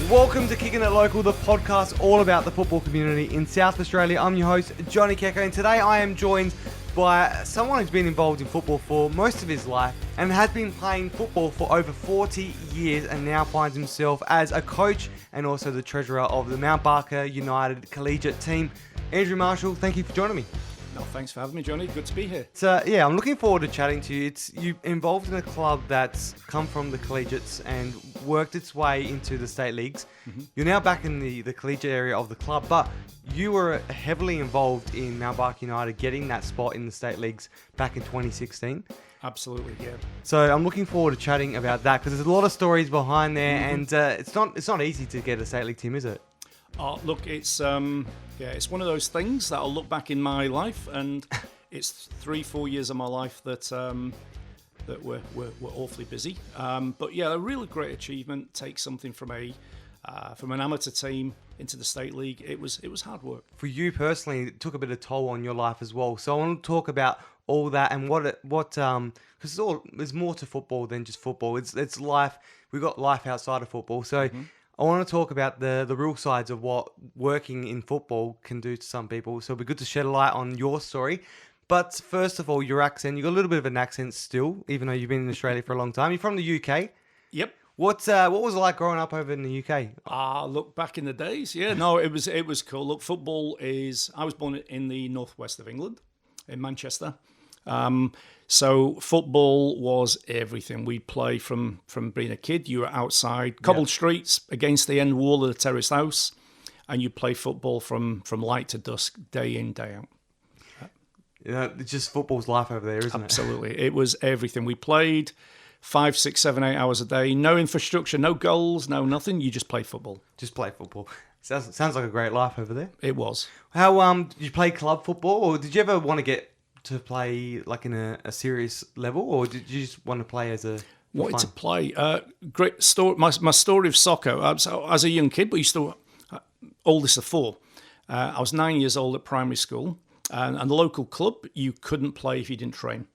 Welcome to Kicking It Local, the podcast all about the football community in South Australia. I'm your host, Johnny Kecko, and today I am joined by someone who's been involved in football for most of his life and has been playing football for over 40 years and now finds himself as a coach and also the treasurer of the Mount Barker United collegiate team. Andrew Marshall, thank you for joining me. No, thanks for having me, Johnny. Good to be here. So, I'm looking forward to chatting to you. You're involved in a club that's come from the collegiates and worked its way into the state leagues. Mm-hmm. You're now back in the collegiate area of the club, but you were heavily involved in Mount Barker United getting that spot in the state leagues back in 2016. Absolutely, yeah. So I'm looking forward to chatting about that because there's a lot of stories behind there, and it's not easy to get a state league team, is it? Look, it's one of those things that I'll look back in my life, and it's 3-4 years of my life that we're awfully busy. But yeah, a really great achievement. Take something from an amateur team into the state league. It was hard work. For you personally, it took a bit of toll on your life as well. So I want to talk about all that and because there's more to football than just football. It's life. We've got life outside of football. So. Mm-hmm. I want to talk about the real sides of what working in football can do to some people. So it'll be good to shed a light on your story. But first of all, your accent. You've got a little bit of an accent still, even though you've been in Australia for a long time. You're from the UK. Yep. What was it like growing up over in the UK? Look, back in the days, yeah. No, it was cool. Look, I was born in the northwest of England, in Manchester. So football was everything. We'd play from being a kid. You were outside, cobbled streets against the end wall of the terraced house, and you play football from light to dusk, day in, day out. It's just football's life over there, isn't it? Absolutely. It was everything. We played 5, 6, 7, 8 hours a day. No infrastructure, no goals, no nothing. You just play football. Just play football. Sounds like a great life over there. It was. How did you play club football, or did you ever want to get to play like in a serious level, or did you just want to play as a wanted to play? Great story. My story of soccer. So as a young kid, but oldest of 4. I was 9 years old at primary school, and the local club you couldn't play if you didn't train,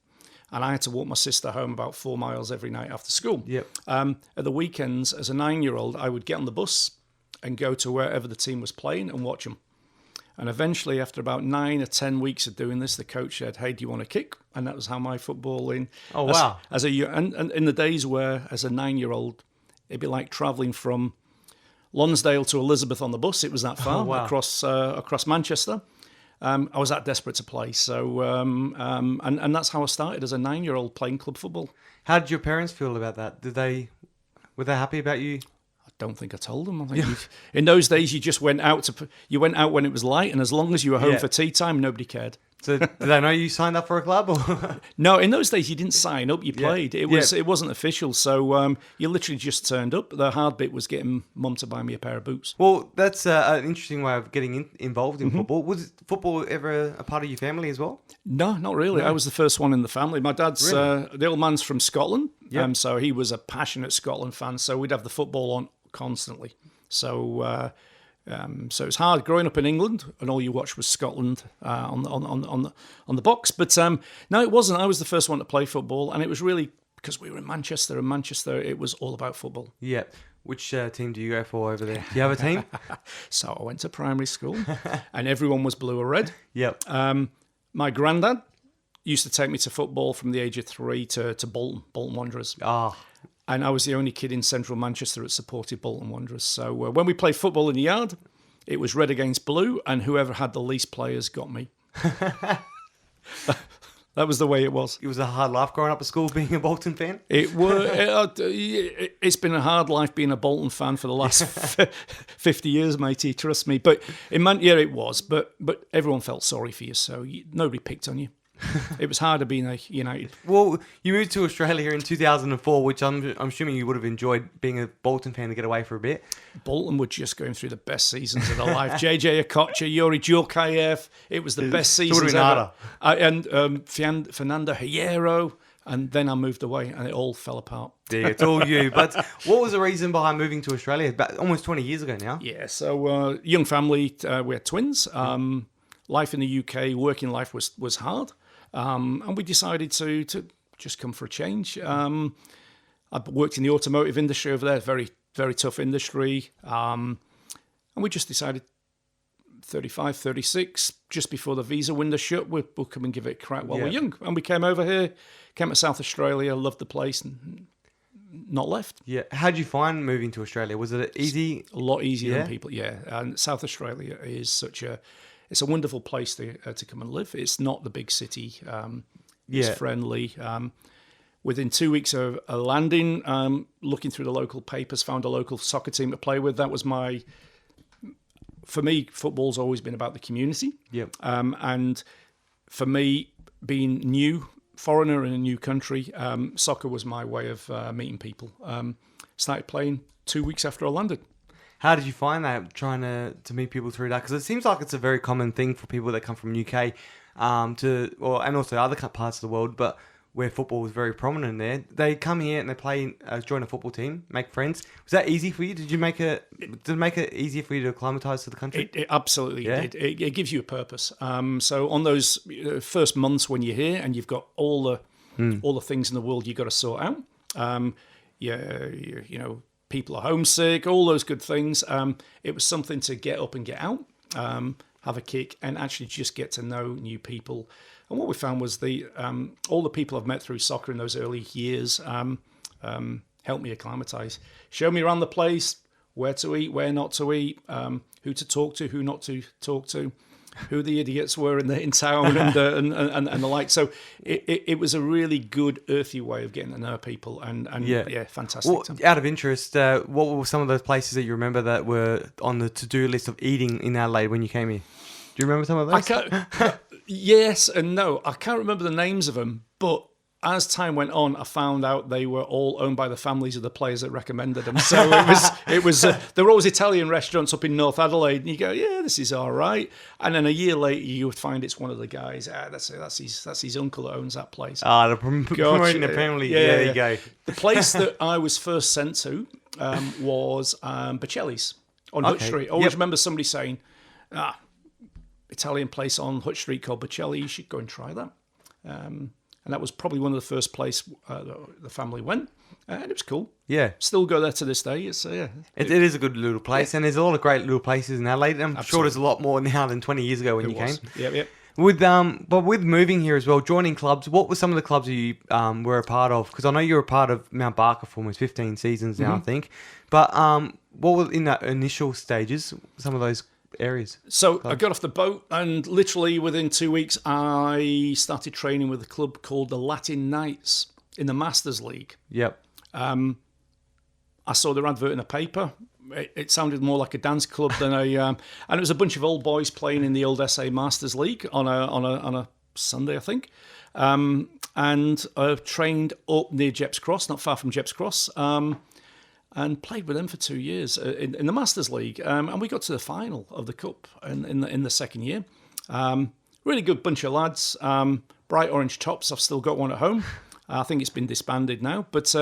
and I had to walk my sister home about 4 miles every night after school. Yep. At the weekends, as a 9-year-old, I would get on the bus and go to wherever the team was playing and watch them. And eventually, after about 9 or 10 weeks of doing this, the coach said, "Hey, do you want to kick?" And that was how my footballing. Oh wow! And in the days where, as a 9-year-old, it'd be like travelling from Lonsdale to Elizabeth on the bus. It was that far across Manchester. I was that desperate to play. So and that's how I started as a 9-year-old playing club football. How did your parents feel about that? Were they happy about you? Don't think I told them. I think in those days you just went out when it was light, and as long as you were home for tea time, nobody cared. So did they know you signed up for a club? Or? No, in those days you didn't sign up. You played. It wasn't official. So you literally just turned up. The hard bit was getting mum to buy me a pair of boots. Well, that's an interesting way of getting involved in football. Was football ever a part of your family as well? No, not really. No. I was the first one in the family. My dad's the old man's from Scotland, so he was a passionate Scotland fan. So we'd have the football on constantly. So it's hard growing up in England, and all you watched was Scotland on the box. But no, it wasn't. I was the first one to play football, and it was really because we were in Manchester. And Manchester, it was all about football. Yeah. Which team do you go for over there? Do you have a team? So I went to primary school, and everyone was blue or red. Yep. My granddad used to take me to football from the age of 3 to Bolton Wanderers. Ah. And I was the only kid in central Manchester that supported Bolton Wanderers. So when we played football in the yard, it was red against blue, and whoever had the least players got me. That was the way it was. It was a hard life growing up at school being a Bolton fan? It's been a hard life being a Bolton fan for the last 50 years, matey, trust me. But it was. But everyone felt sorry for you, so nobody picked on you. It was harder being a United. Well, you moved to Australia in 2004, which I'm assuming you would have enjoyed being a Bolton fan to get away for a bit. Bolton were just going through the best seasons of their life. JJ Okocha, Yuri Djurkaev. It was the best seasons ever. And Fernando Hierro. And then I moved away and it all fell apart. Yeah, it's all you. But what was the reason behind moving to Australia? About almost 20 years ago now. Yeah, so young family, we had twins. life in the UK, working life was hard, and we decided to just come for a change. I worked in the automotive industry over there, very, very tough industry, and we just decided 35, 36, just before the visa window shut, we'll come and give it a crack while we're young. And we came over here, came to South Australia, loved the place, and not left. Yeah. How did you find moving to Australia? Was it easy? A lot easier than people, And South Australia is it's a wonderful place to come and live. It's not the big city. It's friendly. Within 2 weeks of a landing, looking through the local papers, found a local soccer team to play with. That was for me, football's always been about the community. Yep. And for me, being new, foreigner in a new country, soccer was my way of meeting people. Started playing 2 weeks after I landed. How did you find that, trying to meet people through that? Because it seems like it's a very common thing for people that come from UK and also other parts of the world, but where football was very prominent there. They come here and they play, join a football team, make friends. Was that easy for you? Did it make it easier for you to acclimatise to the country? It absolutely did. It gives you a purpose. So on those first months when you're here and you've got all the things in the world you've got to sort out, you know, people are homesick, all those good things. It was something to get up and get out, have a kick, and actually just get to know new people. And what we found was all the people I've met through soccer in those early years helped me acclimatise. Showed me around the place, where to eat, where not to eat, who to talk to, who not to talk to, who the idiots were in town, and the like. So it was a really good earthy way of getting to know people, and fantastic. Well, out of interest, what were some of those places that you remember that were on the to-do list of eating in Adelaide when you came here? Do you remember some of those? Yes and no. I can't remember the names of them, but as time went on, I found out they were all owned by the families of the players that recommended them. So it was there were always Italian restaurants up in North Adelaide, and you go, yeah, this is all right. And then a year later, you would find it's one of the guys. That's his uncle that owns that place. The promoting the family. Yeah, there you go. The place that I was first sent to was Bocelli's on Hutch Street. I always remember somebody saying, Italian place on Hutch Street called Bocelli, you should go and try that. And that was probably one of the first places the family went. And it was cool. Yeah. Still go there to this day. It's It is a good little place, and there's a lot of great little places in Adelaide. I'm sure there's a lot more now than 20 years ago when you came. Yeah. But with moving here as well, joining clubs, what were some of the clubs you were a part of? Because I know you were a part of Mount Barker for almost 15 seasons now, I think. But what were in the initial stages, some of those areas? So I got off the boat, and literally within 2 weeks, I started training with a club called the Latin Knights in the Masters League. Yep. I saw their advert in the paper. It sounded more like a dance club than and it was a bunch of old boys playing in the old SA Masters League on a Sunday, I think. And I trained up near Jeps Cross, not far from Jeps Cross. And played with them for 2 years in the Masters League, and we got to the final of the cup in the second year. Really good bunch of lads, bright orange tops. I've still got one at home. I think it's been disbanded now, but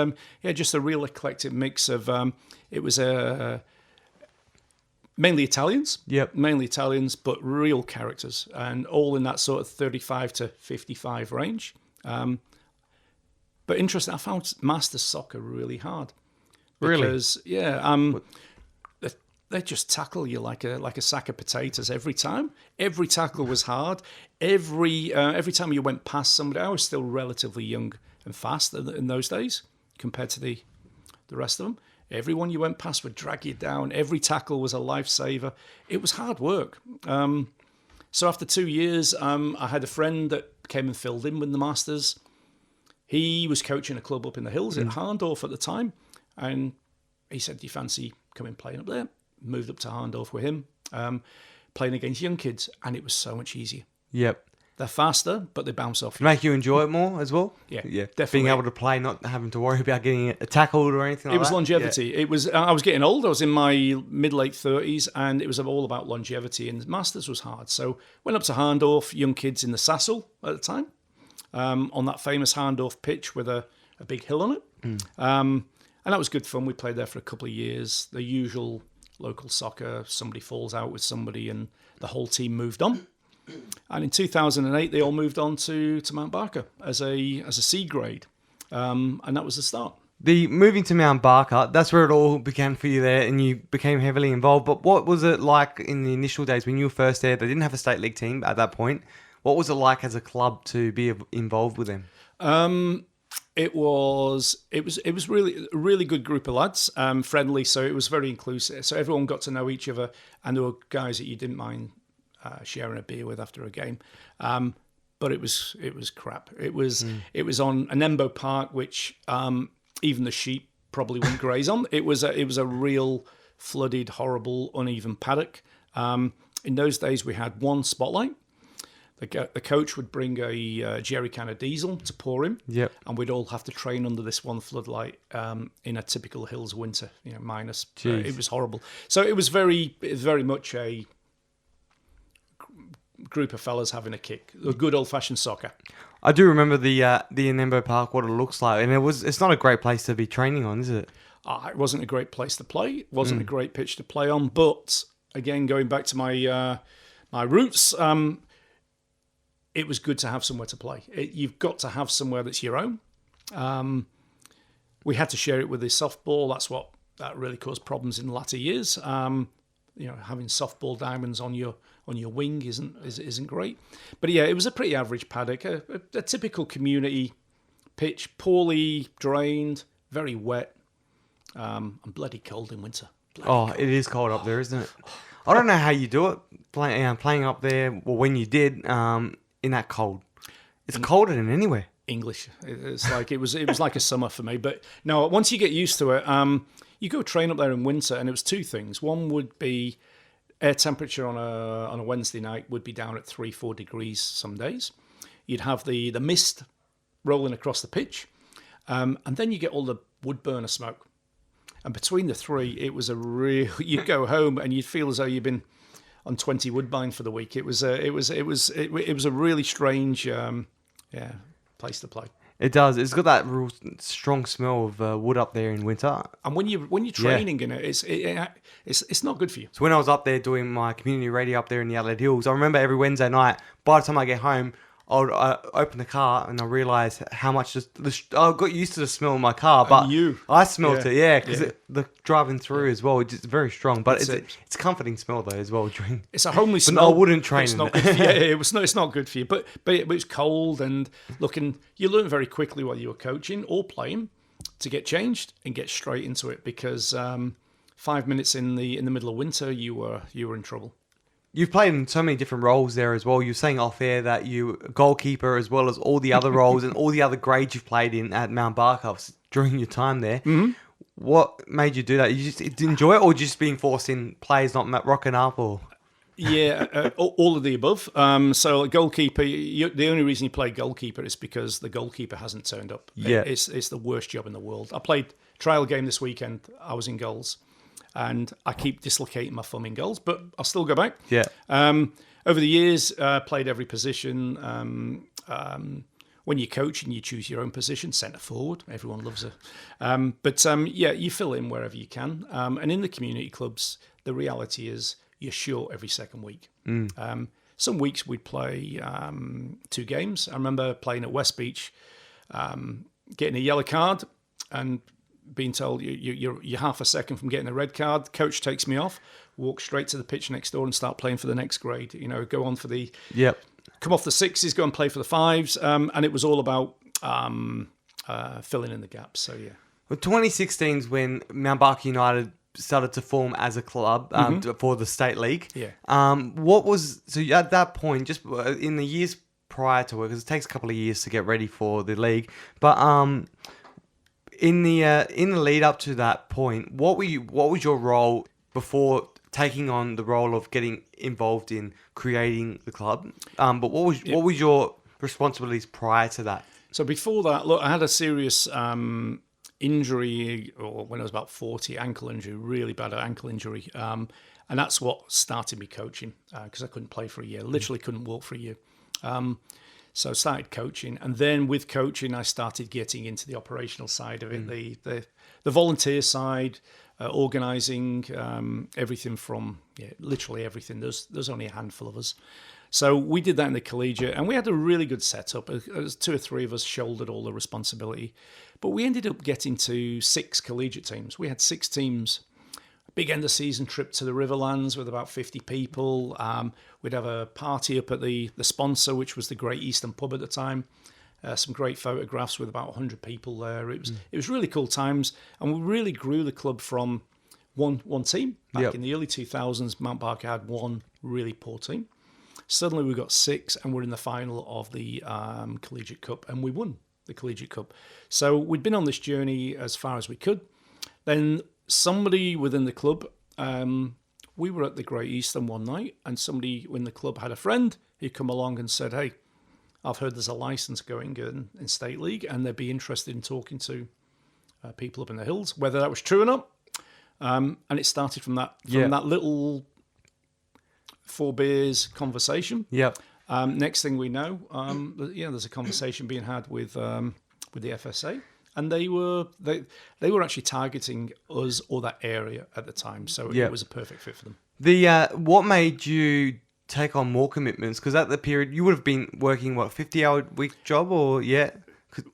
just a real eclectic mix of. It was mainly Italians, mainly Italians, but real characters, and all in that sort of 35 to 55 range. But interesting, I found Masters soccer really hard. Because, they just tackle you like a sack of potatoes every time. Every tackle was hard. Every time you went past somebody, I was still relatively young and fast in those days compared to the rest of them. Everyone you went past would drag you down. Every tackle was a lifesaver. It was hard work. So after 2 years, I had a friend that came and filled in with the Masters. He was coaching a club up in the hills in Harndorf at the time. And he said, do you fancy coming playing up there? Moved up to Harndorf with him, playing against young kids. And it was so much easier. Yep. They're faster, but they bounce off. Make you enjoy it more as well? Yeah, definitely. Being able to play, not having to worry about getting tackled or anything like that? It was longevity. Yeah. It was. I was getting old. I was in my mid-late 30s, and it was all about longevity. And Masters was hard. So went up to Harndorf, young kids in the Sassel at the time, on that famous Harndorf pitch with a big hill on it. And that was good fun. We played there for a couple of years. The usual local soccer, somebody falls out with somebody and the whole team moved on. And in 2008, they all moved on to Mount Barker as a C grade, and that was the start. The moving to Mount Barker, that's where it all began for you there, and you became heavily involved. But what was it like in the initial days when you were first there? They didn't have a state league team at that point. What was it like as a club to be involved with them? It was really a really good group of lads, friendly. So it was very inclusive. So everyone got to know each other, and there were guys that you didn't mind sharing a beer with after a game. But it was crap. It was on an Embo Park, which even the sheep probably wouldn't graze on. It was a real flooded, horrible, uneven paddock. In those days, we had one spotlight. The coach would bring a jerry can of diesel to pour him, and we'd all have to train under this one floodlight in a typical hills winter, minus. It was horrible. So it was very much a group of fellas having a kick, a good old-fashioned soccer. I do remember the Enembo Park, what it looks like, and it's not a great place to be training on, is it? It wasn't a great place to play. It wasn't a great pitch to play on, but again, going back to my roots, it was good to have somewhere to play. You've got to have somewhere that's your own. We had to share it with the softball. That really caused problems in the latter years. Having softball diamonds on your wing isn't great. But yeah, it was a pretty average paddock, a typical community pitch, poorly drained, very wet, and bloody cold in winter. It is cold up there, isn't it? I don't know how you do it playing up there. Well, when you did. In that cold, it's colder than anywhere. English, it's like it was like a summer for me. But no, once you get used to it, you go train up there in winter, and it was two things. One would be air temperature on a Wednesday night would be down at 3-4 degrees some days. You'd have the mist rolling across the pitch, and then you get all the wood burner smoke. And between the three, it was you'd go home and you'd feel as though you'd been on 20 Woodbine for the week. It was a really strange place to play. It does. It's got that real strong smell of wood up there in winter. And when you're training in it, it's not good for you. So when I was up there doing my community radio up there in the Adelaide Hills, I remember every Wednesday night, by the time I get home, I would open the car and I realised how much I got used to the smell in my car, but I smelled it, because the driving through as well, it's just very strong. But it's a comforting smell though as well. It's a homely smell. I wouldn't train. It's not good for you. It's not good for you. But it was cold and you learn very quickly while you were coaching or playing to get changed and get straight into it because 5 minutes in the middle of winter you were in trouble. You've played in so many different roles there as well. You're saying off air that you goalkeeper as well as all the other roles and all the other grades you've played in at Mount Barker during your time there. Mm-hmm. What made you do that? You just enjoy it or just being forced in plays not rocking up or? Yeah, all of the above. So goalkeeper, the only reason you play goalkeeper is because the goalkeeper hasn't turned up. Yeah. It's the worst job in the world. I played trial game this weekend. I was in goals. And I keep dislocating my thumb in goals, but I'll still go back. Yeah. Over the years, played every position. When you coach and you choose your own position, centre forward, everyone loves it. But you fill in wherever you can. And in the community clubs, the reality is you're short every second week. Some weeks we'd play 2 games. I remember playing at West Beach, getting a yellow card and being told you're half a second from getting a red card. Coach takes me off, walk straight to the pitch next door and start playing for the next grade. Go on for the come off the 6s, go and play for the 5s, and it was all about filling in the gaps. So yeah. Well, 2016 is when Mount Barker United started to form as a club for the state league. Yeah. What was so at that point? Just in the years prior to it, because it takes a couple of years to get ready for the league, but in the lead up to that point, what was your role before taking on the role of getting involved in creating the club? But what was your responsibilities prior to that? So before that, look, I had a serious injury, or when I was about 40, ankle injury, really bad ankle injury, and that's what started me coaching because I couldn't play for a year, literally couldn't walk for a year. So I started coaching, and then with coaching, I started getting into the operational side of it, the volunteer side, organising everything from literally everything. There's only a handful of us, So we did that in the collegiate, and we had a really good setup. As 2 or 3 of us shouldered all the responsibility. But we ended up getting to 6 collegiate teams. We had 6 teams. Big end of season trip to the Riverlands with about 50 people. We'd have a party up at the sponsor, which was the Great Eastern Pub at the time. Some great photographs with about 100 people there. It was really cool times, and we really grew the club from one team. Back in the early 2000s, Mount Barker had one really poor team. Suddenly we got 6, and we're in the final of the Collegiate Cup, and we won the Collegiate Cup. So we'd been on this journey as far as we could. Then somebody within the club, we were at the Great Eastern one night, and somebody in the club had a friend who come along and said, "Hey, I've heard there's a license going in State League, and they'd be interested in talking to people up in the hills," whether that was true or not. And it started from that little 4 beers conversation. Next thing we know, there's a conversation being had with the FSA, and they were actually targeting us or that area at the time, so it was a perfect fit for them. What made you take on more commitments? Because at the period you would have been working 50-hour week job, or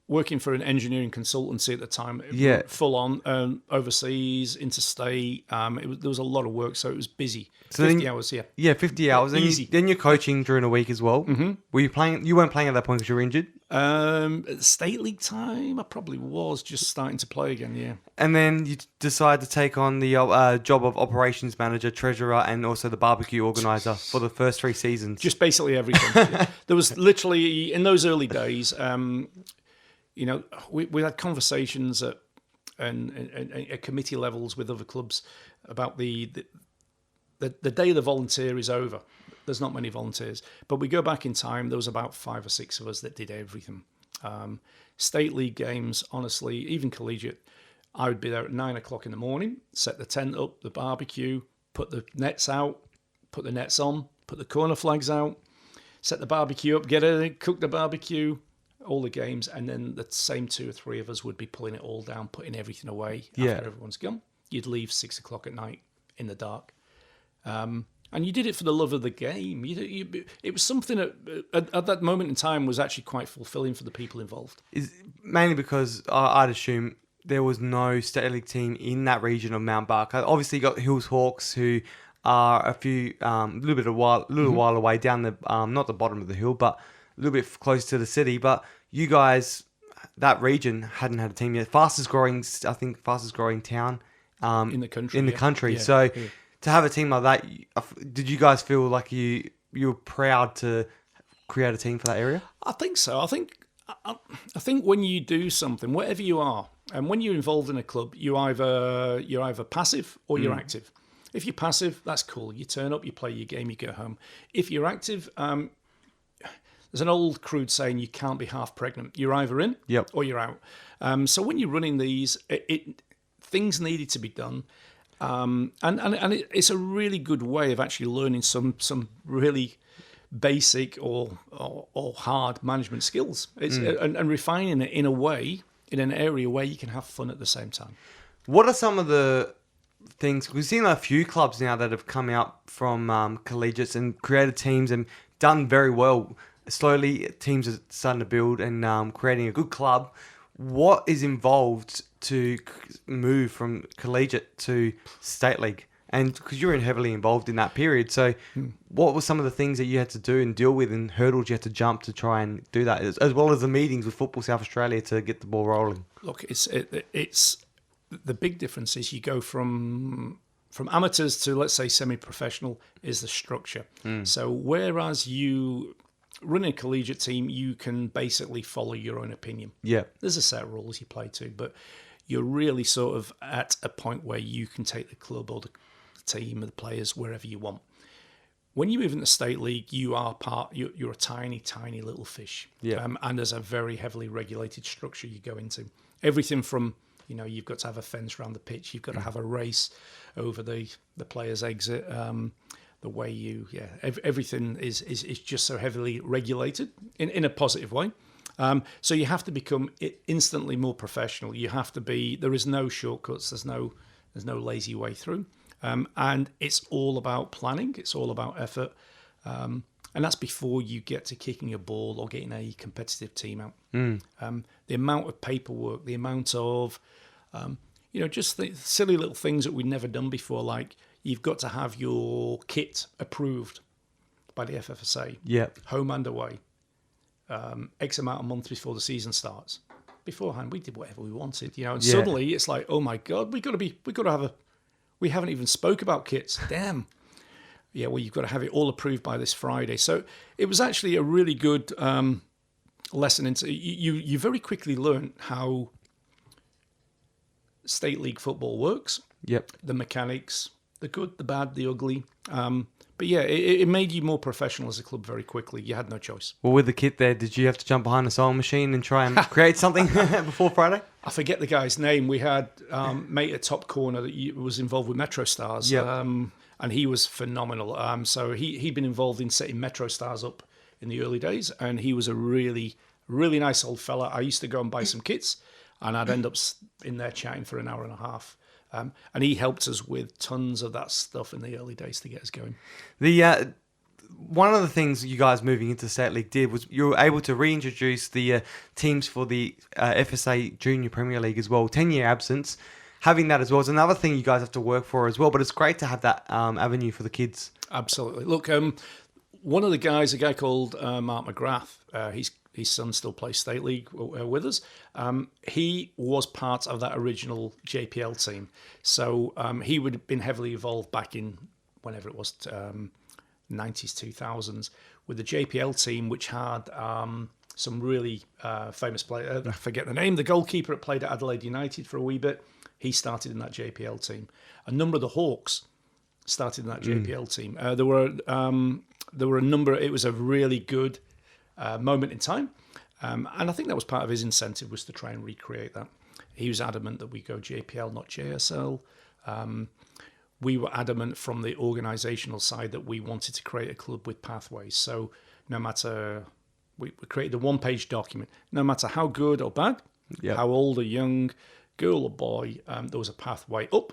working for an engineering consultancy at the time, full on, overseas, interstate. There was a lot of work, so it was busy. So 50 hours, 50 hours. And then you're coaching during a week as well. Mm-hmm. Were you playing? You weren't playing at that point because you were injured. At State League time, I probably was just starting to play again. Yeah. And then you decide to take on the job of operations manager, treasurer, and also the barbecue organizer for the first 3 seasons. Just basically everything. There was literally in those early days. We had conversations at committee levels with other clubs about the day the volunteer is over. There's not many volunteers, but we go back in time. There was about 5 or 6 of us that did everything. State League games, honestly, even collegiate, I would be there at 9 o'clock in the morning, set the tent up, the barbecue, put the nets out, put the nets on, put the corner flags out, set the barbecue up, cook the barbecue, all the games, and then the same 2 or 3 of us would be pulling it all down, putting everything away after everyone's gone. You'd leave 6 o'clock at night in the dark. And you did it for the love of the game. It was something at that moment in time was actually quite fulfilling for the people involved. Mainly because I'd assume there was no State League team in that region of Mount Barker. Obviously, you got Hills Hawks, who are a little while away down the not the bottom of the hill, but a little bit close to the city. But you guys, that region hadn't had a team yet. Fastest growing town in the country. Yeah. So. Yeah. To have a team like that, did you guys feel like you were proud to create a team for that area? I think so. I think when you do something, whatever you are, and when you're involved in a club, you're either passive or you're active. If you're passive, that's cool. You turn up, you play your game, you go home. If you're active, there's an old crude saying you can't be half pregnant. You're either in or you're out. So when you're running these, things needed to be done. And it's a really good way of actually learning some really basic or hard management skills. And refining it in an area where you can have fun at the same time. What are some of the things? We've seen a few clubs now that have come out from collegiates and created teams and done very well. Slowly, teams are starting to build and creating a good club. What is involved to move from collegiate to State League? And because you were heavily involved in that period, so what were some of the things that you had to do and deal with and hurdles you had to jump to try and do that, as well as the meetings with Football South Australia to get the ball rolling? Look, it's the big difference is you go from amateurs to, let's say, semi-professional is the structure. So whereas you running a collegiate team, you can basically follow your own opinion. Yeah. There's a set of rules you play to, but you're really sort of at a point where you can take the club or the team or the players wherever you want. When you move into State League, you're a tiny, tiny little fish. Yeah. And there's a very heavily regulated structure you go into. Everything from, you've got to have a fence around the pitch, you've got to have a race over the players' exit. The way everything is just so heavily regulated in a positive way. So you have to become instantly more professional. You have to be. There is no shortcuts. There's no lazy way through. And it's all about planning. It's all about effort. And that's before you get to kicking a ball or getting a competitive team out. The amount of paperwork, the amount of, just the silly little things that we'd never done before, like you've got to have your kit approved by the FFSA, home and away, X amount of months before the season starts. Beforehand, we did whatever we wanted, and suddenly it's like, oh my God, we haven't even spoke about kits. Damn. Yeah, well, you've got to have it all approved by this Friday. So it was actually a really good lesson into you very quickly learn how state league football works. Yep. The mechanics, the good, the bad, the ugly. But yeah, it made you more professional as a club very quickly. You had no choice. Well, with the kit there, did you have to jump behind a sewing machine and try and create something before Friday? I forget the guy's name. We had mate at top corner that was involved with Metro Stars. Yep. And he was phenomenal. So he'd been involved in setting Metro Stars up in the early days, and he was a really, really nice old fella. I used to go and buy some kits, and I'd end up in there chatting for an hour and a half. And he helped us with tons of that stuff in the early days to get us going. One of the things you guys moving into State League did was you were able to reintroduce the teams for the FSA Junior Premier League as well. 10-year absence. Having that as well is another thing you guys have to work for as well, but it's great to have that avenue for the kids. Absolutely. Look, one of the guys, a guy called Mark McGrath, his son still plays State League with us. He was part of that original JPL team. So he would have been heavily involved back in whenever it was, 90s, 2000s, with the JPL team, which had some really famous players. I forget the name. The goalkeeper that played at Adelaide United for a wee bit. He started in that JPL team. A number of the Hawks started in that JPL team. There were a number. It was a really good moment in time, and I think that was part of his incentive, was to try and recreate that. He was adamant that we go JPL, not JSL. We were adamant from the organisational side that we wanted to create a club with pathways. So no matter, we created a one-page document. No matter how good or bad, how old or young, girl or boy, there was a pathway up,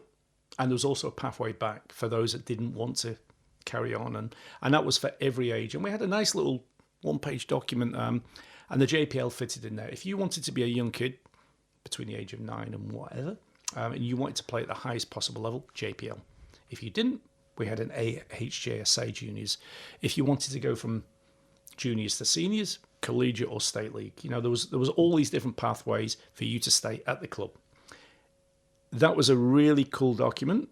and there was also a pathway back for those that didn't want to carry on, and that was for every age. And we had a nice little one-page document, and the JPL fitted in there. If you wanted to be a young kid between the age of 9 and whatever, and you wanted to play at the highest possible level, JPL. If you didn't, we had an AHJSA juniors. If you wanted to go from juniors to seniors, collegiate or state league, there was all these different pathways for you to stay at the club. That was a really cool document,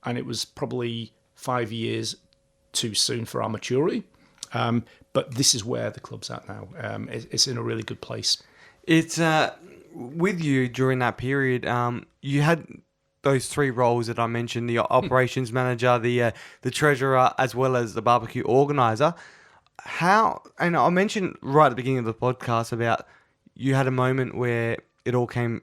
and it was probably 5 years too soon for our maturity. But this is where the club's at now. It's in a really good place. It's with you during that period. You had those 3 roles that I mentioned: the operations manager, the treasurer, as well as the barbecue organizer. And I mentioned right at the beginning of the podcast about you had a moment where it all came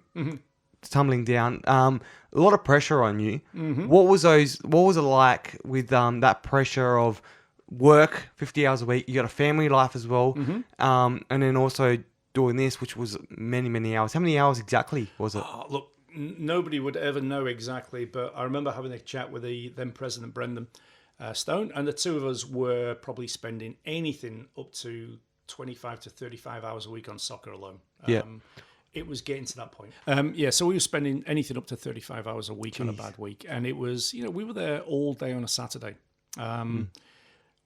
tumbling down. A lot of pressure on you. What was it like with that pressure of work 50 hours a week? You got a family life as well, and then also doing this, which was many hours. How many hours exactly was it? Look, nobody would ever know exactly, but I remember having a chat with the then president Brendan Stone, and the two of us were probably spending anything up to 25 to 35 hours a week on soccer alone. It was getting to that point. So we were spending anything up to 35 hours a week on a bad week. And it was, we were there all day on a Saturday.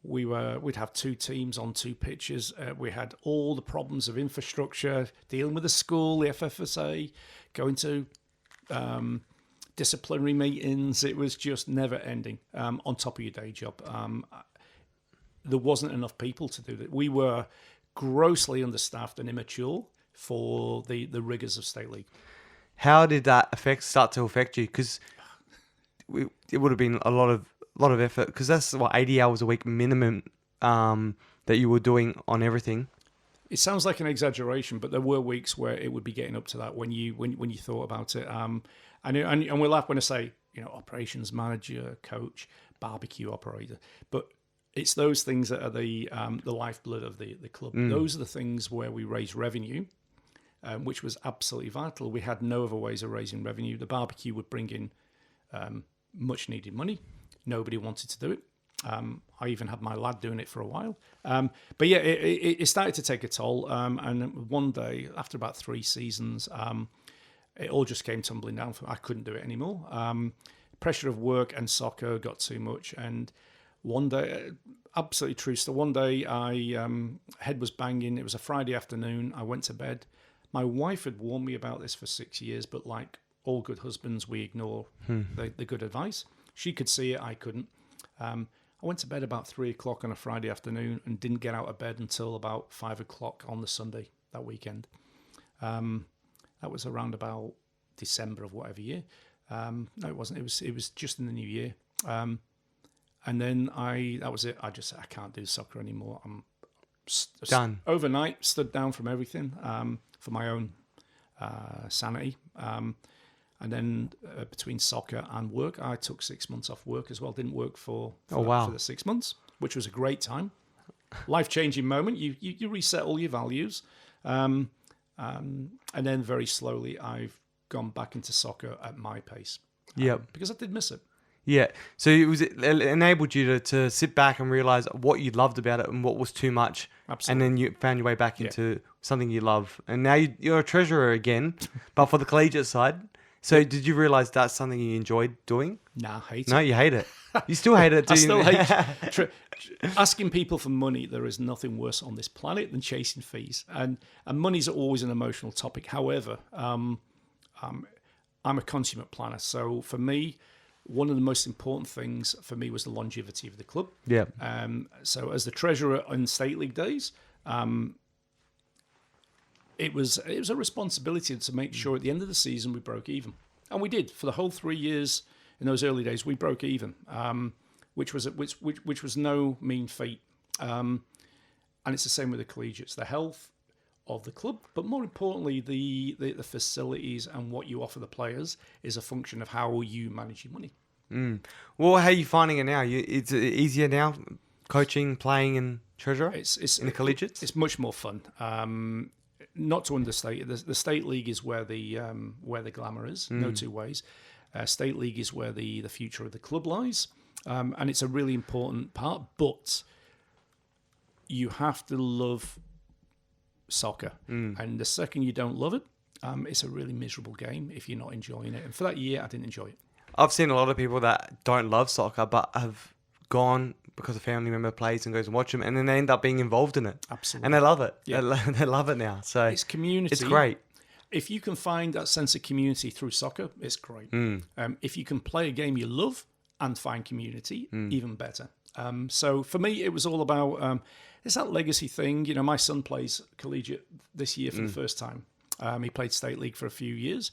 We'd have 2 teams on 2 pitches. We had all the problems of infrastructure, dealing with the school, the FFSA, going to disciplinary meetings. It was just never ending on top of your day job. There wasn't enough people to do that. We were grossly understaffed and immature for the rigors of State League. How did that start to affect you? Because it would have been a lot of effort, because that's 80 hours a week minimum that you were doing on everything. It sounds like an exaggeration, but there were weeks where it would be getting up to that when you thought about it. And we laugh when I say, operations manager, coach, barbecue operator, but it's those things that are the lifeblood of the club. Those are the things where we raise revenue, which was absolutely vital. We had no other ways of raising revenue. The barbecue would bring in much needed money. Nobody wanted to do it. I even had my lad doing it for a while. But yeah, it started to take a toll. And one day, after about 3 seasons, it all just came tumbling down. I couldn't do it anymore. Pressure of work and soccer got too much. And one day, absolutely true. So one day, head was banging. It was a Friday afternoon. I went to bed. My wife had warned me about this for 6 years, but like all good husbands, we ignore the good advice. She could see it. I couldn't. I went to bed about 3 o'clock on a Friday afternoon and didn't get out of bed until about 5 o'clock on the Sunday that weekend. That was around about December of whatever year. No, it wasn't. It was just in the new year. And then that was it. I can't do soccer anymore. I'm done. Overnight, stood down from everything for my own sanity. And then between soccer and work, I took 6 months off work as well. Didn't work for the 6 months, which was a great time. Life-changing moment. You reset all your values. And then very slowly, I've gone back into soccer at my pace. Because I did miss it. Yeah. So it enabled you to sit back and realize what you loved about it and what was too much. Absolutely. And then you found your way back into something you love. And now you're a treasurer again, but for the collegiate side. So did you realize that's something you enjoyed doing? Nah, I hate it. No, you hate it. You still hate it, do I you? still hate asking people for money. There is nothing worse on this planet than chasing fees. And money's always an emotional topic. However, I'm a consummate planner. So for me, one of the most important things for me was the longevity of the club. Yeah. So as the treasurer in State League days, it was a responsibility to make sure at the end of the season we broke even, and we did for the whole 3 years. In those early days, we broke even, which was no mean feat. And it's the same with the collegiates. The health of the club, but more importantly, the facilities and what you offer the players is a function of how you manage your money. Well, how are you finding it now? It's easier now, coaching, playing, and treasurer in the collegiates? It's much more fun. Not to understate it, the State League is where the glamour is. No two ways. State League is where the future of the club lies, and it's a really important part. But you have to love soccer, and the second you don't love it, it's a really miserable game if you're not enjoying it. And for that year, I didn't enjoy it. I've seen a lot of people that don't love soccer but have gone because a family member plays and goes and watch them, and then they end up being involved in it. Absolutely. And they love it. Yeah. They love it now. So it's community. It's great. If you can find that sense of community through soccer, it's great. If you can play a game you love and find community, even better. So for me, it was all about it's that legacy thing. You know, my son plays collegiate this year for the first time. He played State League for a few years.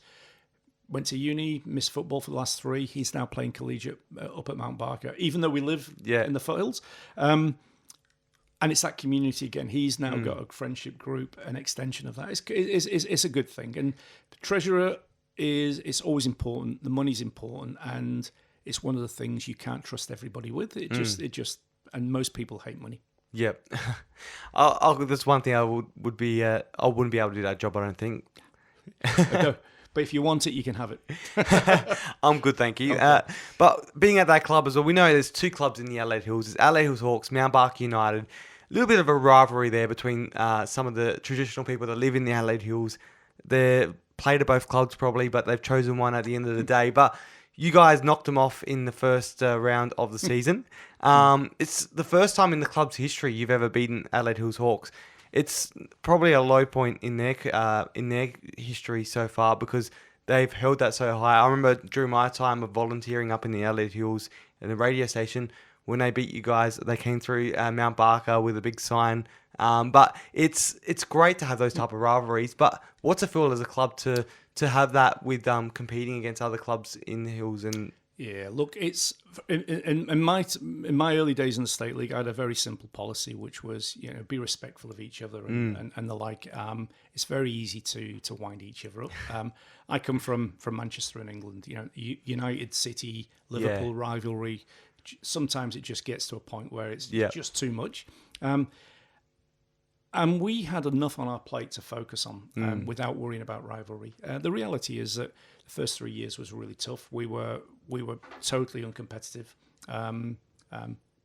Went to uni, missed football for the last 3. He's now playing collegiate up at Mount Barker, even though we live in the foothills. And it's that community again. He's now got a friendship group, an extension of that. It's a good thing. And the treasurer it's always important. The money's important, and it's one of the things you can't trust everybody with. And most people hate money. Yep. That's one thing I wouldn't be able to do that job, I don't think. But if you want it, you can have it. I'm good, thank you. Okay. But being at that club as well, we know there's 2 clubs in the Adelaide Hills. There's Adelaide Hills Hawks, Mount Barker United. A little bit of a rivalry there between some of the traditional people that live in the Adelaide Hills. They're played at both clubs probably, but they've chosen one at the end of the day. But you guys knocked them off in the first round of the season. It's the first time in the club's history you've ever beaten Adelaide Hills Hawks. It's probably a low point in their history so far because they've held that so high. I remember during my time of volunteering up in the Adelaide Hills at the radio station, when they beat you guys, they came through Mount Barker with a big sign. But it's great to have those type of rivalries. But what's it feel as a club to have that with competing against other clubs in the hills? And yeah, look, it's in my early days in the State League, I had a very simple policy, which was be respectful of each other and the like. It's very easy to wind each other up. I come from Manchester in England. United City, Liverpool rivalry. Sometimes it just gets to a point where it's just too much. And we had enough on our plate to focus on without worrying about rivalry. The reality is that the first 3 years was really tough. We were totally uncompetitive.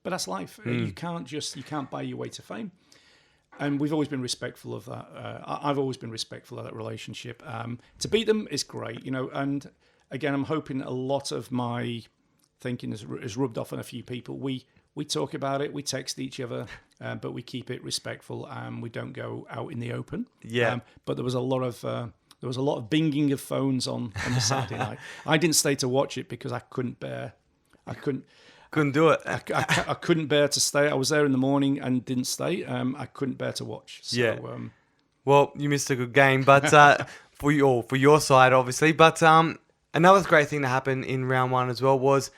but that's life. You can't buy your way to fame. And we've always been respectful of that. I've always been respectful of that relationship. To beat them is great, and again, I'm hoping a lot of my thinking is rubbed off on a few people. We talk about it, we text each other, but we keep it respectful, and we don't go out in the open. Yeah. But there was a lot of binging of phones on the Saturday night. I didn't stay to watch it because I couldn't do it. I couldn't bear to stay. I was there in the morning and didn't stay. I couldn't bear to watch. So, yeah. Well, you missed a good game, but for your side, obviously. But another great thing that happened in round one as well was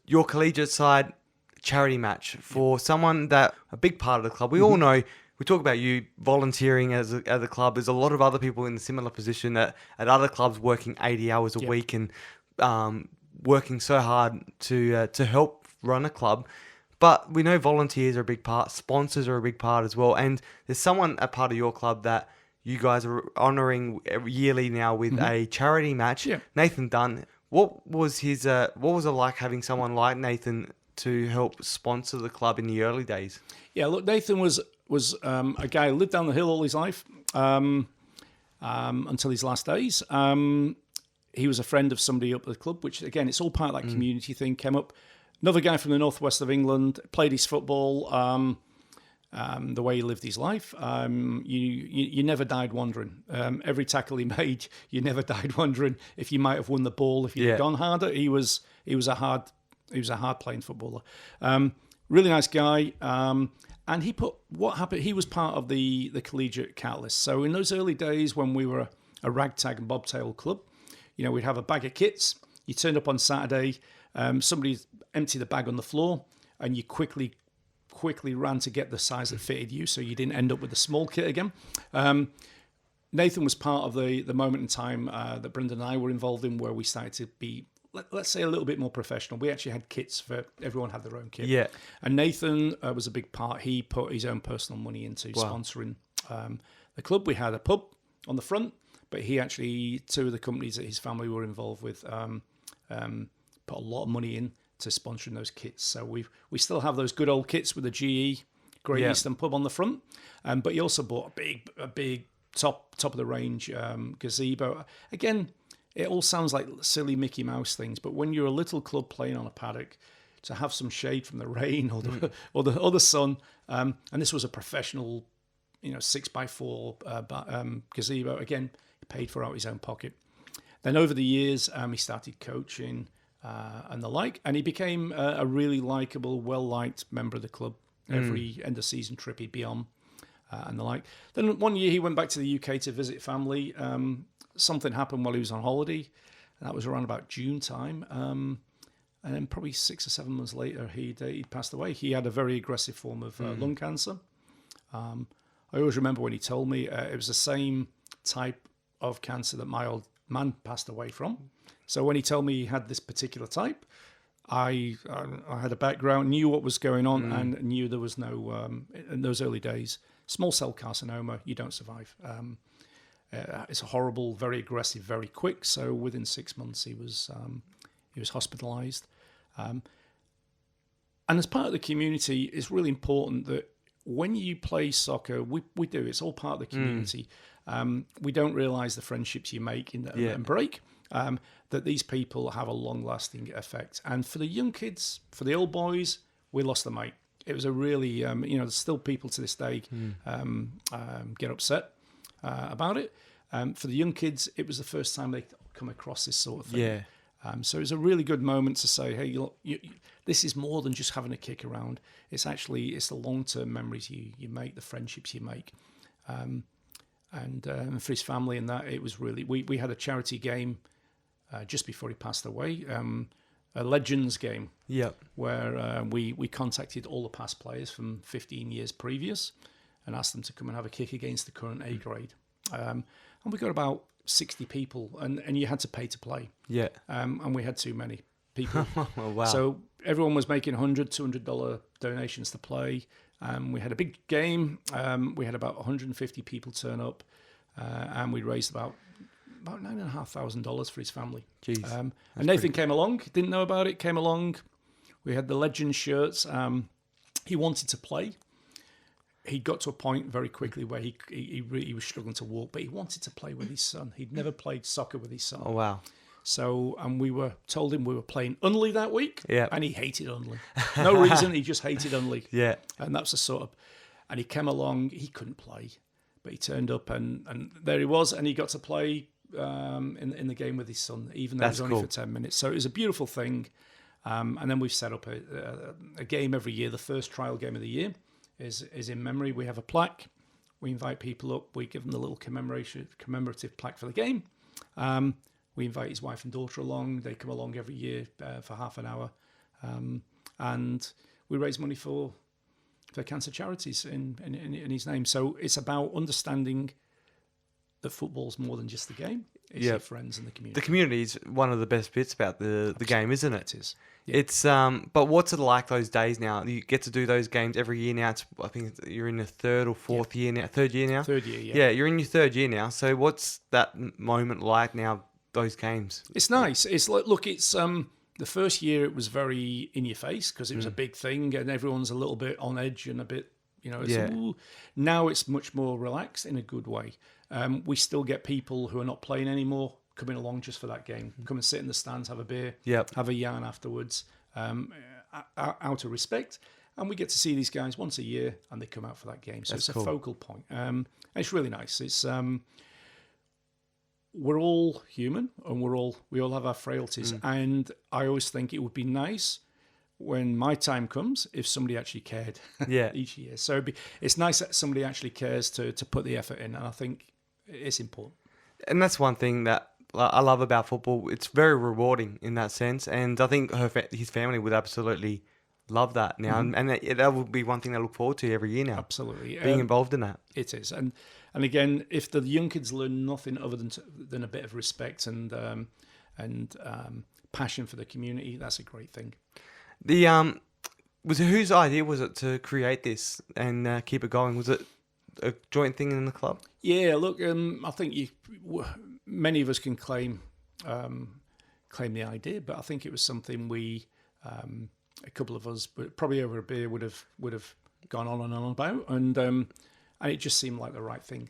your collegiate side charity match for someone that a big part of the club. We all know. We talk about you volunteering as a club. There's a lot of other people in a similar position at other clubs working 80 hours a week and working so hard to help run a club. But we know volunteers are a big part. Sponsors are a big part as well. And there's someone a part of your club that you guys are honouring yearly now with a charity match. Yeah. Nathan Dunn. What was it like having someone like Nathan to help sponsor the club in the early days? Yeah, look, Nathan was a guy who lived down the hill all his life until his last days. He was a friend of somebody up at the club, which, again, it's all part of that community thing, came up. Another guy from the northwest of England, played his football the way he lived his life. You never died wondering. Every tackle he made, you never died wondering if you might have won the ball if you'd gone harder. He was a hard playing footballer. Really nice guy. And what happened? He was part of the collegiate catalyst. So in those early days when we were a ragtag and bobtail club, we'd have a bag of kits. You turned up on Saturday, somebody emptied the bag on the floor, and you quickly ran to get the size that fitted you, so you didn't end up with a small kit again. Nathan was part of the moment in time that Brendan and I were involved in, where we started to be, let's say, a little bit more professional. We actually had kits for everyone had their own kit. Yeah. And Nathan was a big part. He put his own personal money into sponsoring the club. We had a pub on the front, but he actually, two of the companies that his family were involved with, put a lot of money in to sponsoring those kits. So we still have those good old kits with the GE Great Eastern Pub on the front. But he also bought a big top of the range gazebo. Again, it all sounds like silly Mickey Mouse things, but when you're a little club playing on a paddock, to have some shade from the rain or the sun, and this was a professional, 6x4 gazebo. Again, he paid for out of his own pocket. Then over the years, he started coaching and the like, and he became a really likable, well-liked member of the club. Every end of season trip he'd be on and the like. Then one year he went back to the UK to visit family. Something happened while he was on holiday, and that was around about June time. And then probably 6 or 7 months later, he'd passed away. He had a very aggressive form of lung cancer. I always remember when he told me it was the same type of cancer that my old man passed away from. So when he told me he had this particular type, I had a background, knew what was going on, and knew there was no, in those early days, small cell carcinoma, you don't survive. It's horrible, very aggressive, very quick. So within 6 months, he was hospitalised. And as part of the community, it's really important that when you play soccer, we do, it's all part of the community. We don't realise the friendships you make and break, that these people have a long-lasting effect. And for the young kids, for the old boys, we lost a mate. It was a really, there's still people to this day get upset about it. For the young kids, it was the first time they come across this sort of thing. Yeah. So it was a really good moment to say, hey, this is more than just having a kick around. It's the long-term memories you make, the friendships you make. And for his family and that, it was really... We had a charity game just before he passed away, a Legends game, where we contacted all the past players from 15 years previous and asked them to come and have a kick against the current A grade. And we got about 60 people, and you had to pay to play. Yeah. And we had too many people. Oh, wow. So everyone was making $100, $200 donations to play. We had a big game. We had about 150 people turn up, and we raised about $9,500 for his family. Jeez. And Nathan came along, didn't know about it, came along. We had the Legend shirts. He wanted to play. He got to a point very quickly where he was struggling to walk, but he wanted to play with his son. He'd never played soccer with his son. Oh, wow. So, and we told him we were playing Unley that week, Yeah. and he hated Unley. No reason, he just hated Unley. Yeah. And that's the sort of, and he came along, he couldn't play, but he turned up and there he was, and he got to play in the game with his son, even though it was only for 10 minutes. So it was a beautiful thing. And then we've set up a game every year. The first trial game of the year is in memory. We have a plaque. We invite people up. We give them the little commemorative plaque for the game. We invite his wife and daughter along. They come along every year for half an hour. And we raise money for cancer charities in his name. So it's about understanding that football's more than just the game. It's your friends and the community. The community is one of the best bits about the game, isn't it? It is. Yeah. It's but what's it like those days now? You get to do those games every year now. I think you're in the third or fourth year now. Third year now. Third year, yeah. Yeah, you're in your third year now. So what's that moment like now? Those games. It's nice. It's like, look, it's the first year it was very in your face because it was a big thing and everyone's a little bit on edge and a bit, ooh. Now it's much more relaxed in a good way. We still get people who are not playing anymore coming along just for that game. Come and sit in the stands, have a beer, have a yarn afterwards, out of respect. And we get to see these guys once a year and they come out for that game. So it's cool. A focal point. It's really nice. It's we're all human and we all have our frailties. And I always think it would be nice when my time comes if somebody actually cared each year. So it's nice that somebody actually cares to put the effort in. And I think it's important. And that's one thing that I love about football. It's very rewarding in that sense. And I think his family would absolutely love that now. And that would be one thing I look forward to every year now. Absolutely. Being involved in that. It is. And again, if the young kids learn nothing other than a bit of respect and passion for the community, that's a great thing. Whose idea was it to create this and keep it going? Was it a joint thing in the club? Yeah, look, I think many of us can claim the idea, but I think it was something we, a couple of us, but probably over a beer, would have gone on and on about, and it just seemed like the right thing.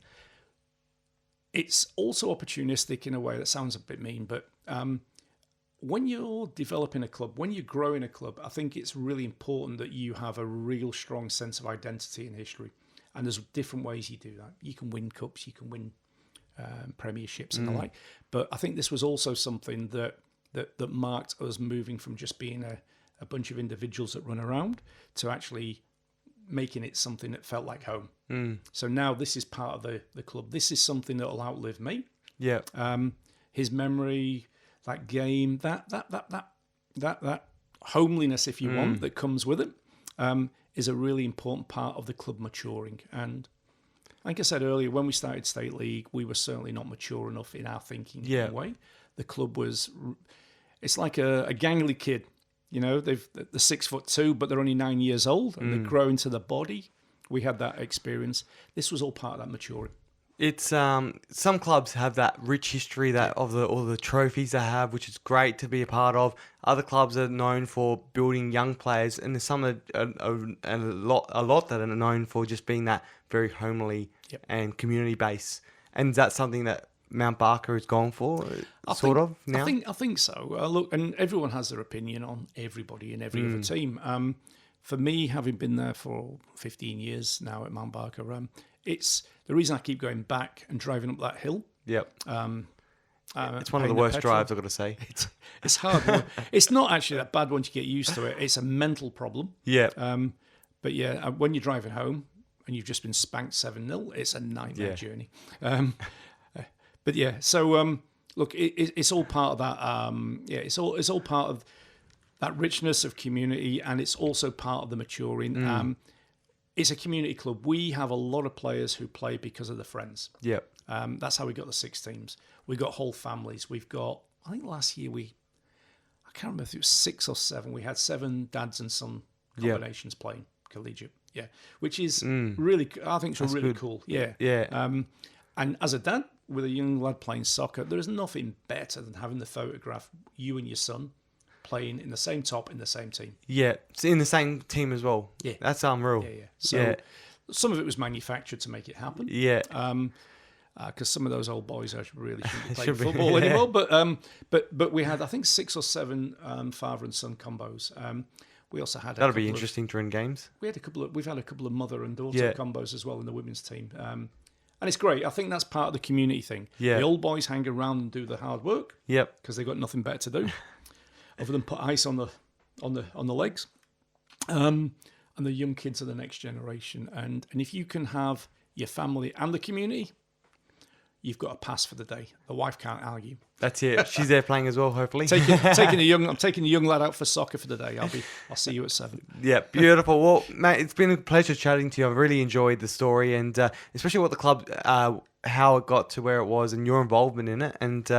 It's also opportunistic in a way that sounds a bit mean, but when you're developing a club, when you're growing a club, I think it's really important that you have a real strong sense of identity and history. And there's different ways you do that. You can win cups, you can win premierships and the like. But I think this was also something that marked us moving from just being a bunch of individuals that run around to actually making it something that felt like home. So now this is part of the club. This is something that will outlive me. Yeah. His memory, that game, that homeliness, if you want, that comes with it, is a really important part of the club maturing. And like I said earlier, when we started State League, we were certainly not mature enough in our thinking in a way. The club it's like a gangly kid. They're 6'2", but they're only 9 years old and they grow into the body. We had that experience. This was all part of that maturing. It's some clubs have that rich history of all the trophies they have, which is great to be a part of. Other clubs are known for building young players, and there's some a lot that are known for just being that very homely and community based. And that's something that Mount Barker has gone for, now. I think so. Look, and everyone has their opinion on everybody in every other team. For me, having been there for 15 years now at Mount Barker, it's the reason I keep going back and driving up that hill. Yep. It's one of the worst drives, I've got to say. It's hard. It's not actually that bad once you get used to it. It's a mental problem. Yeah. But when you're driving home and you've just been spanked 7-0, it's a nightmare journey. But yeah, so look, it's all part of that. It's all part of that richness of community, and it's also part of the maturing. It's a community club. We have a lot of players who play because of the friends. Yeah. That's how we got the 6 teams. We got whole families. We've got, I think last year I can't remember if it was 6 or 7. We had 7 dads and son combinations playing collegiate. Yeah, which is really, I think it's really cool. Yeah. Yeah. And as a dad with a young lad playing soccer, there is nothing better than having the photograph you and your son playing in the same top in the same team. Yeah, it's in the same team as well. Yeah. That's unreal. Yeah. So some of it was manufactured to make it happen. Yeah. Because some of those old boys really shouldn't be playing Should be, football anymore. But we had, I think, 6 or 7 father and son combos. We also had That'll be interesting during games. We've had a couple of mother and daughter combos as well in the women's team. And it's great. I think that's part of the community thing. Yeah. The old boys hang around and do the hard work. Yep. Because they've got nothing better to do other than put ice on the legs. And the young kids are the next generation. And if you can have your family and the community, you've got a pass for the day. The wife can't argue. That's it. She's there playing as well, hopefully. I'm taking the young lad out for soccer for the day. I'll see you at 7. Yeah, beautiful. Well, mate, it's been a pleasure chatting to you. I've really enjoyed the story and especially what the club, how it got to where it was and your involvement in it. And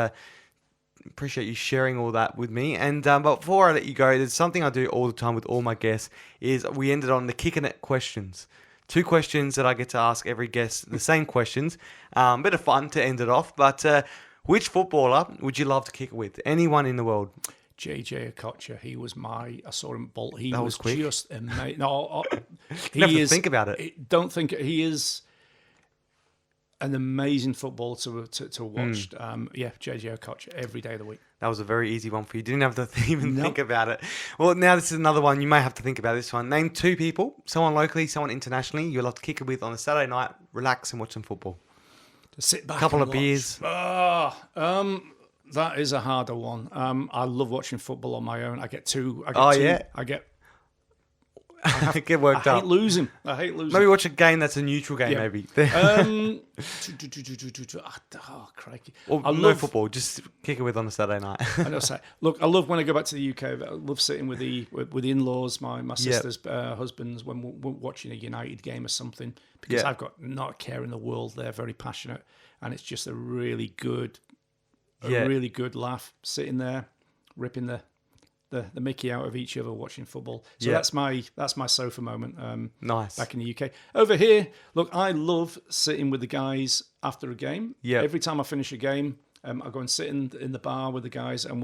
appreciate you sharing all that with me. And but before I let you go, there's something I do all the time with all my guests is we ended on the kicking it questions. 2 questions that I get to ask every guest, the same questions. Bit of fun to end it off. But which footballer would you love to kick it with? Anyone in the world? JJ Okocha. He was I saw him bolt. He was quick. Just amazing. No, You have to think about it. Don't think he is an amazing footballer to watch. JJ Okocha every day of the week. That was a very easy one for you. Didn't have to even think about it. Well, now this is another one. You may have to think about this one. Name 2 people, someone locally, someone internationally, you'll have to kick it with on a Saturday night, relax and watch some football. To sit back, couple and of watch. beers. That is a harder one. I love watching football on my own. I get two. I get worked I up. I hate losing. Maybe watch a game that's a neutral game, maybe. Crikey. Or I no love football, just kick it with on a Saturday night. I love when I go back to the UK. I love sitting with the in-laws, my sister's husbands, when we're watching a United game or something, because I've got not a care in the world. They're very passionate, and it's just a really good laugh sitting there, ripping the Mickey out of each other watching football. So that's my sofa moment. Nice. Back in the UK. Over here, look, I love sitting with the guys after a game. Yeah. Every time I finish a game, I go and sit in the bar with the guys, and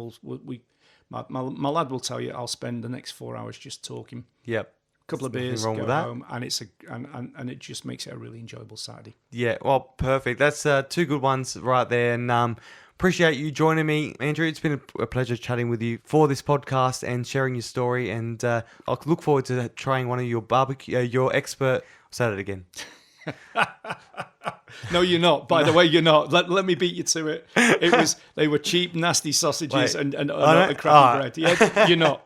my lad will tell you I'll spend the next 4 hours just talking. Yep. Couple of beers, wrong go with that. home, and and it just makes it a really enjoyable Saturday. Yeah, well, perfect. That's 2 good ones right there. And appreciate you joining me, Andrew. It's been a pleasure chatting with you for this podcast and sharing your story. And I'll look forward to trying one of your barbecue, your expert. I'll say it again. No, you're not. By the way, you're not. Let me beat you to it. They were cheap, nasty sausages and not the crappy bread. Yeah, you're not.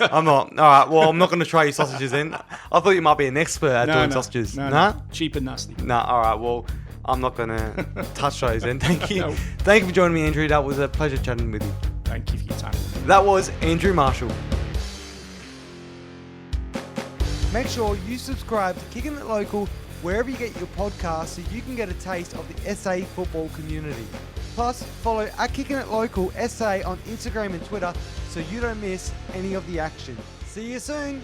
I'm not. All right. Well, I'm not going to try your sausages in. I thought you might be an expert at doing sausages. No, cheap and nasty. No. All right. Well, I'm not going to touch those then. Thank you. No. Thank you for joining me, Andrew. That was a pleasure chatting with you. Thank you for your time. That was Andrew Marshall. Make sure you subscribe to Kicking It Local wherever you get your podcasts so you can get a taste of the SA football community. Plus, follow @Kicking It Local SA on Instagram and Twitter so you don't miss any of the action. See you soon.